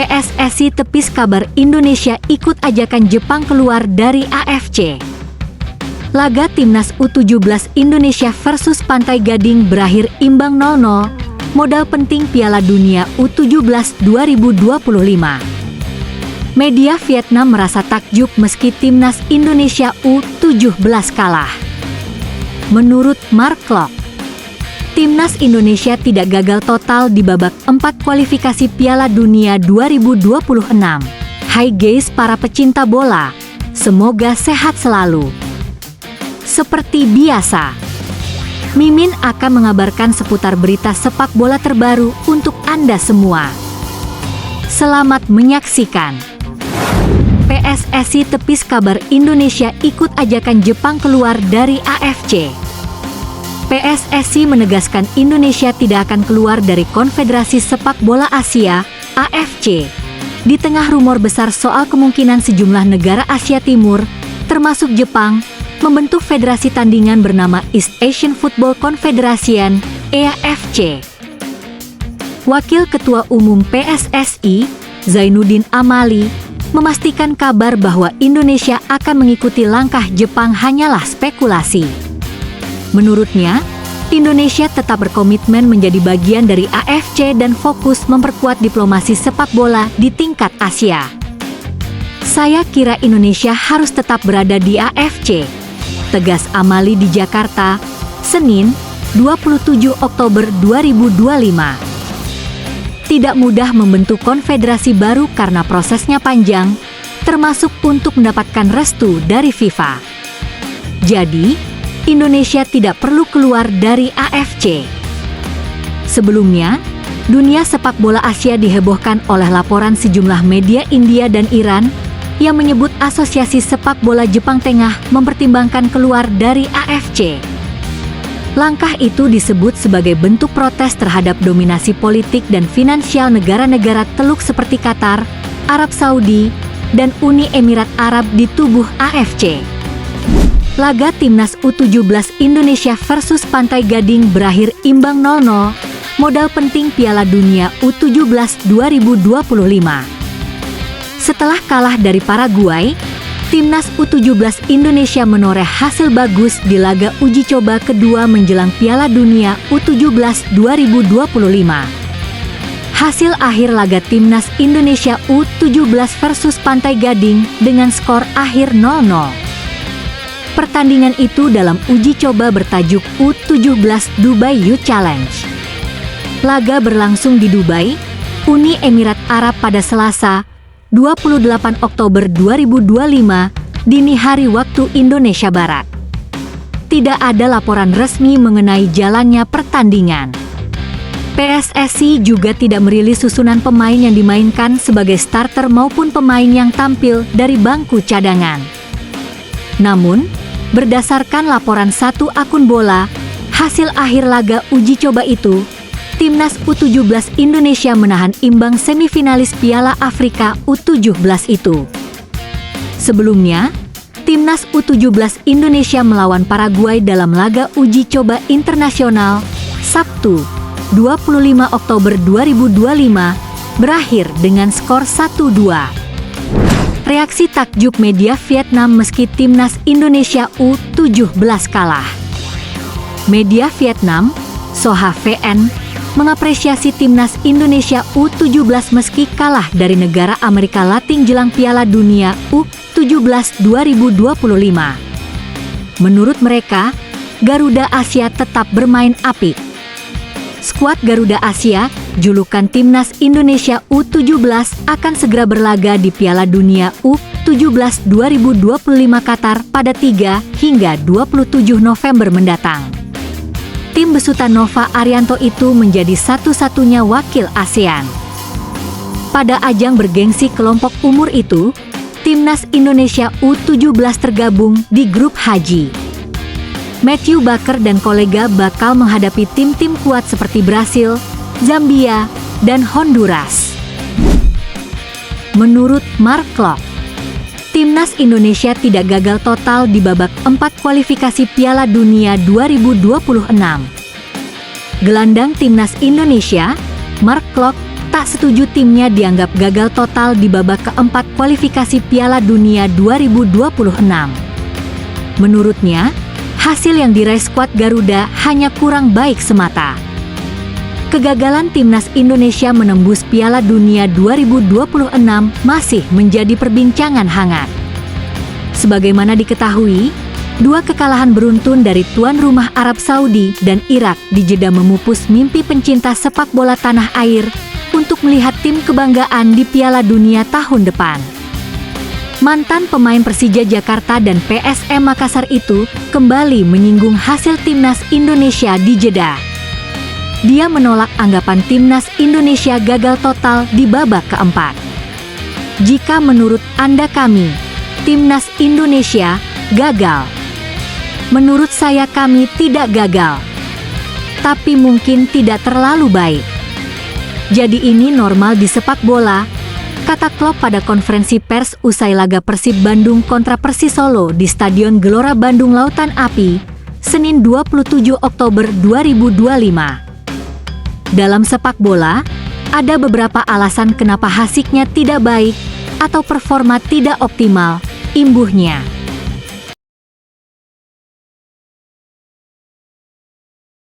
PSSI tepis kabar Indonesia ikut ajakan Jepang keluar dari AFC. Laga Timnas U17 Indonesia versus Pantai Gading berakhir imbang 0-0, modal penting Piala Dunia U17 2025. Media Vietnam merasa takjub meski Timnas Indonesia U17 kalah. Menurut Mark Klok, Timnas Indonesia tidak gagal total di babak 4 kualifikasi Piala Dunia 2026. Hai guys para pecinta bola, semoga sehat selalu. Seperti biasa, Mimin akan mengabarkan seputar berita sepak bola terbaru untuk Anda semua. Selamat menyaksikan. PSSI tepis kabar Indonesia ikut ajakan Jepang keluar dari AFC. PSSI menegaskan Indonesia tidak akan keluar dari Konfederasi Sepak Bola Asia (AFC). Di tengah rumor besar soal kemungkinan sejumlah negara Asia Timur, termasuk Jepang, membentuk federasi tandingan bernama East Asian Football Confederation (EAFC). Wakil Ketua Umum PSSI, Zainuddin Amali, memastikan kabar bahwa Indonesia akan mengikuti langkah Jepang hanyalah spekulasi. Menurutnya, Indonesia tetap berkomitmen menjadi bagian dari AFC dan fokus memperkuat diplomasi sepak bola di tingkat Asia. Saya kira Indonesia harus tetap berada di AFC, tegas Amali di Jakarta, Senin, 27 Oktober 2025. Tidak mudah membentuk konfederasi baru karena prosesnya panjang, termasuk untuk mendapatkan restu dari FIFA. Jadi, Indonesia tidak perlu keluar dari AFC. Sebelumnya, dunia sepak bola Asia dihebohkan oleh laporan sejumlah media India dan Iran yang menyebut Asosiasi Sepak Bola Jepang Tengah mempertimbangkan keluar dari AFC. Langkah itu disebut sebagai bentuk protes terhadap dominasi politik dan finansial negara-negara Teluk seperti Qatar, Arab Saudi, dan Uni Emirat Arab di tubuh AFC. Laga Timnas U17 Indonesia versus Pantai Gading berakhir imbang 0-0, modal penting Piala Dunia U17 2025. Setelah kalah dari Paraguay, Timnas U17 Indonesia menoreh hasil bagus di laga uji coba kedua menjelang Piala Dunia U17 2025. Hasil akhir laga Timnas Indonesia U17 versus Pantai Gading dengan skor akhir 0-0. Pertandingan itu dalam uji coba bertajuk U17 Dubai Youth Challenge. Laga berlangsung di Dubai, Uni Emirat Arab pada Selasa, 28 Oktober 2025, dini hari waktu Indonesia Barat. Tidak ada laporan resmi mengenai jalannya pertandingan. PSSI juga tidak merilis susunan pemain yang dimainkan sebagai starter maupun pemain yang tampil dari bangku cadangan. Namun, berdasarkan laporan satu akun bola, hasil akhir laga uji coba itu, Timnas U17 Indonesia menahan imbang semifinalis Piala Afrika U17 itu. Sebelumnya, Timnas U17 Indonesia melawan Paraguay dalam laga uji coba internasional, Sabtu, 25 Oktober 2025, berakhir dengan skor 1-2. Reaksi takjub media Vietnam meski Timnas Indonesia U17 kalah. Media Vietnam, Soha VN, mengapresiasi Timnas Indonesia U17 meski kalah dari negara Amerika Latin jelang Piala Dunia U17 2025. Menurut mereka, Garuda Asia tetap bermain apik. Skuad Garuda Asia, julukan Timnas Indonesia U17 akan segera berlaga di Piala Dunia U17 2025 Qatar pada 3 hingga 27 November mendatang. Tim besutan Nova Arianto itu menjadi satu-satunya wakil ASEAN. Pada ajang bergengsi kelompok umur itu, Timnas Indonesia U17 tergabung di grup Haji. Matthew Baker dan kolega bakal menghadapi tim-tim kuat seperti Brasil, Zambia, dan Honduras. Menurut Mark Klok, Timnas Indonesia tidak gagal total di babak 4 kualifikasi Piala Dunia 2026. Gelandang Timnas Indonesia, Mark Klok, tak setuju timnya dianggap gagal total di babak keempat kualifikasi Piala Dunia 2026. Menurutnya, hasil yang diraih skuad Garuda hanya kurang baik semata. Kegagalan timnas Indonesia menembus Piala Dunia 2026 masih menjadi perbincangan hangat. Sebagaimana diketahui, dua kekalahan beruntun dari tuan rumah Arab Saudi dan Irak dijeda memupus mimpi pencinta sepak bola tanah air untuk melihat tim kebanggaan di Piala Dunia tahun depan. Mantan pemain Persija Jakarta dan PSM Makassar itu kembali menyinggung hasil timnas Indonesia di Jeddah. Dia menolak anggapan timnas Indonesia gagal total di babak keempat. Jika menurut Anda kami, timnas Indonesia gagal. Menurut saya kami tidak gagal. Tapi mungkin tidak terlalu baik. Jadi ini normal di sepak bola, kata Klopp pada konferensi pers usai laga Persib Bandung kontra Persis Solo di Stadion Gelora Bandung Lautan Api, Senin 27 Oktober 2025. Dalam sepak bola, ada beberapa alasan kenapa hasilnya tidak baik atau performa tidak optimal, imbuhnya.